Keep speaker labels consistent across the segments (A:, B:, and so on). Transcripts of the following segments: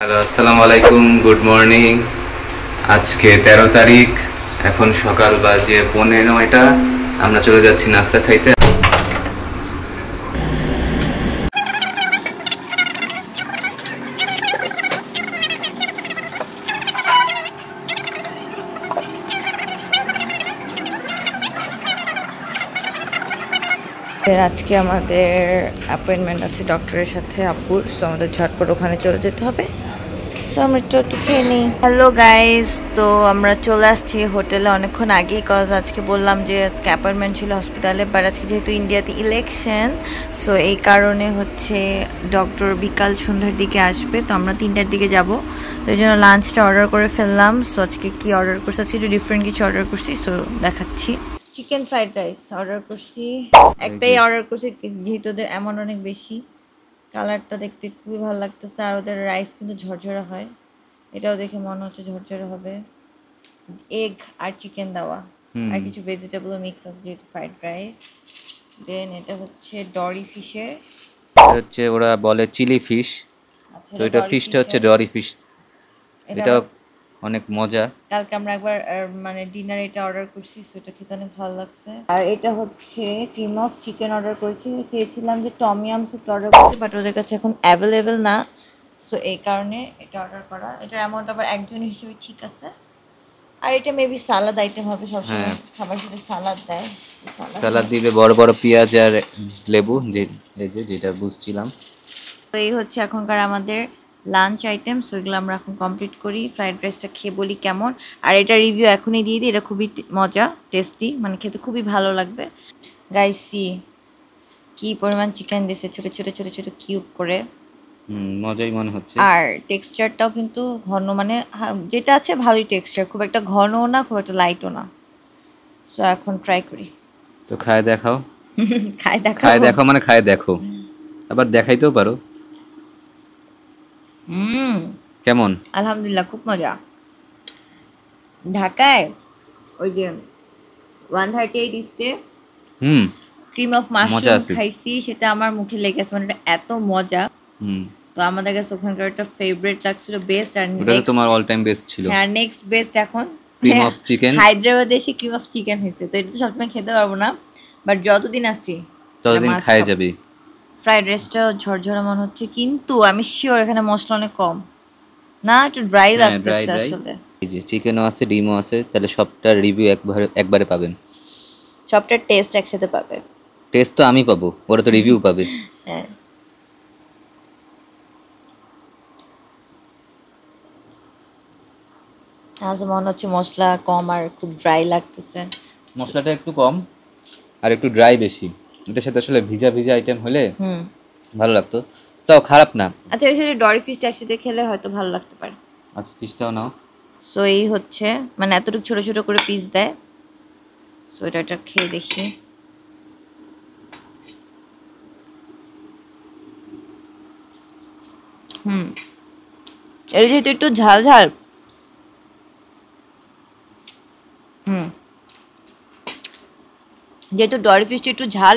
A: Hello, আসসালামু আলাইকুম, good morning. আজকে 13 তারিখ, এখন সকাল বাজে 9:15। আমরা চলে যাচ্ছি নাস্তা খাইতে।
B: আজকে আমাদের অ্যাপয়েন্টমেন্ট আছে ডক্টরের সাথে আব্বুর, সো আমাদের ঝটপট ওখানে চলে যেতে হবে। সো আমরা একটু খেয়ে নিই। হ্যালো গাইজ, তো আমরা চলে আসছি হোটেলে অনেকক্ষণ আগেই, কজ আজকে বললাম যে আজকে অ্যাপয়েন্টমেন্ট ছিল হসপিটালে, বাট আজকে যেহেতু ইন্ডিয়াতে ইলেকশন, সো এই কারণে হচ্ছে ডক্টর বিকাল সন্ধ্যার দিকে আসবে, তো আমরা 3টার দিকে যাব। তো এই জন্য লাঞ্চটা অর্ডার করে ফেললাম। সো আজকে কি অর্ডার করছি, আজকে একটু ডিফারেন্ট কিছু অর্ডার করছি, সো দেখাচ্ছি। চিকেন ফ্রাইড রাইস অর্ডার করছি, একটাই অর্ডার করছি যেহেতু ওদের অ্যামাউন্ট অনেক বেশি। কালারটা দেখতে খুবই ভালো লাগতেছে, আর ওদের রাইস কিন্তু ঝরঝরা হয়, এটাও দেখে মনে হচ্ছে ঝরঝরা হবে। এগ আর চিকেন দেওয়া, আর কিছু ভেজিটেবলও মিক্স আছে যেহেতু ফ্রাইড রাইস। দেন এটা হচ্ছে ডরি ফিশের,
A: হচ্ছে ওরা বলে চিলি ফিশ, তো এটা ফিশটা হচ্ছে ডরি ফিশ। এটা অনেক মজা।
B: কালকে আমরা একবার মানে ডিনার এটা অর্ডার করছি, সো এটা খেতে অনেক ভালো লাগছে। আর এটা হচ্ছে ক্রিম অফ চিকেন অর্ডার করেছি, চেয়েছিলাম যে টমিয়াম স্যুপ অর্ডার করতে, বাট ওদের কাছে এখন অ্যাভেলেবেল না, সো এই কারণে এটা অর্ডার করা। এটার অ্যামাউন্ট আবার একজনের হিসেবে ঠিক আছে। আর এটা মেবি সালাদ আইটেম হবে, সবসময় খাবার সাথে সালাদ দেয়,
A: সালাদ দিবে বড় বড় পেঁয়াজ আর লেবু, যেটা বুঝছিলাম।
B: তো এই হচ্ছে এখনকার আমাদের লাঞ্চ আইটেম, সো এগুলো আমরা এখন কমপ্লিট করি। ফ্রাইড রাইসটা খেয়ে বলি কেমন, আর এটা রিভিউ এখনই দিয়ে দিই। এটা খুবই মজা, টেস্টি, মানে খেতে খুবই ভালো লাগবে। গাইসি কি পরিমাণ চিকেন দিয়েছে, ছোট ছোট ছোট ছোট কিউব করে।
A: মজাই মনে হচ্ছে।
B: আর টেক্সচারটাও কিন্তু ঘন, মানে যেটা আছে ভালোই টেক্সচার, খুব একটা ঘনও না, খুব একটা লাইটও না। সো এখন ট্রাই করি।
A: তো খায় দেখাও।
B: খাই
A: দেখাও মানে খায় দেখো, আবার দেখাইতেও পারো। কেমন?
B: আলহামদুলিল্লাহ, খুব মজা। ঢাকায় ওই যে 138 ইস্টে ক্রিম অফ মাশরুম খাইছি, সেটা আমার মুখে লেগেছে, মানে এটা এত মজা। তো আমাদের কাছে ওখানকার একটা ফেভারিট লাগছিল, বেস্ট। আর
A: নেক্সট তোমার অল টাইম বেস্ট ছিল।
B: হ্যাঁ, নেক্সট বেস্ট এখন
A: ক্রিম অফ চিকেন।
B: হায়দ্রাবাদে এসে ক্রিম অফ চিকেন হয়েছে, তো এটা তো সবসময় খেতে পারবো না, বাট যতদিন আসছি
A: ততদিন খাই যাবে।
B: ফ্রাইড রাইসটা ঝরঝরা মনে হচ্ছে, কিন্তু আমি শিওর এখানে মশলা অনেক কম না, একটু ড্রাই লাগতেছে আসলে।
A: এই যে চিকেনও আছে, ডিমও আছে, তাহলে সবটা রিভিউ একবারে পাবেন,
B: সবটার টেস্ট একসাথে পাবে।
A: টেস্ট তো আমি পাবো, ওরা তো রিভিউ পাবে।
B: হ্যাঁ, আজ মনে হচ্ছে মশলা কম আর খুব ড্রাই লাগতেছে।
A: মশলাটা একটু কম আর একটু ড্রাই বেশি। এটার সাথে আসলে ভিজা ভিজা আইটেম হলে ভালো লাগতো, তাও খারাপ না।
B: আচ্ছা, এর সাথে ডরি ফিশটা একসাথে খেলে হয়তো ভালো লাগতে পারে।
A: আচ্ছা, ফিশটাও নাও।
B: সো এই হচ্ছে, মানে এতটুকু ছোট ছোট করে পিস দেয়। সো এটা খেয়ে দেখি। এটা যেহেতু একটু ঝাল ঝাল, যেহেতু ডরি ফিশটা একটু ঝাল,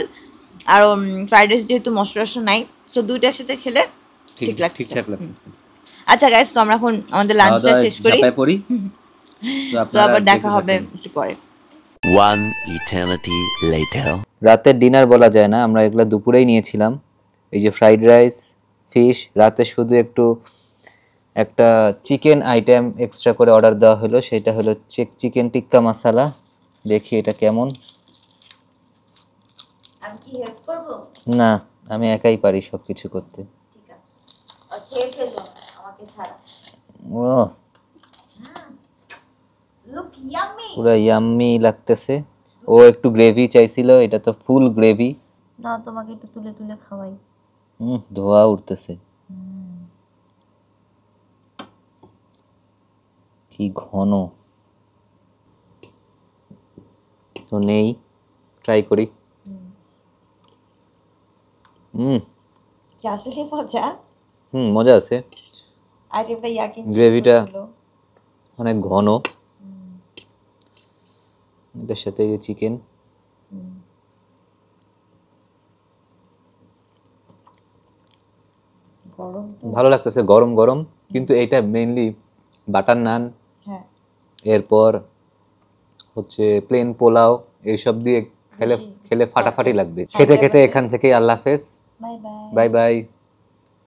B: আর ফ্রাইড রাইস যেহেতু মশলা টশলা নাই, সো দুইটা একসাথে খেলে ঠিকঠাক লাগতেছে। আচ্ছা গাইস, তো আমরা এখন আমাদের লাঞ্চটা শেষ করি। তো আবার দেখা হবে একটু পরে।
C: One eternity later.
A: রাতের ডিনার বলা যায় না, আমরা এগুলো দুপুরেই নিয়েছিলাম। এই যে ফ্রাইড রাইস, ফিশ, রাতে শুধু একটা চিকেন আইটেম এক্সট্রা করে অর্ডার দেওয়া হলো, সেটা হলো চিকেন টিক্কা মশলা। দেখি এটা কেমন।
B: আমি কি হেল্প করব?
A: না, আমি একাই পারি সব কিছু করতে।
B: ঠিক আছে, আর খেয়ে ফেলো আমাকে ছাড়া।
A: ও,
B: লুক ইয়াম্মি,
A: পুরো ইয়াম্মি লাগতেছে। ও একটু গ্রেভি চাইছিল, এটা তো ফুল গ্রেভি।
B: না, তোমাকে একটু তুলে তুলে খাওয়াই।
A: ধোয়া উঠতেছে, কি ঘন। তো নেই, ট্রাই করি।
B: আসলে মজা।
A: মজা আছে।
B: আইটেমটা ইয়াকিং,
A: গ্রেভিটা অনেক ঘন। এটার সাথে এই চিকেন,
B: গরম তো।
A: ভালো লাগতেছে গরম গরম, কিন্তু এইটা মেইনলি বাটার নান,
B: হ্যাঁ
A: এরপর হচ্ছে প্লেন পোলাও, এইসব দিয়ে খেলে খেলে ফাটাফাটি লাগবে। খেতে খেতে এখান থেকে আল্লাহ হাফেজ,
B: বাই বাই।
A: Bye bye.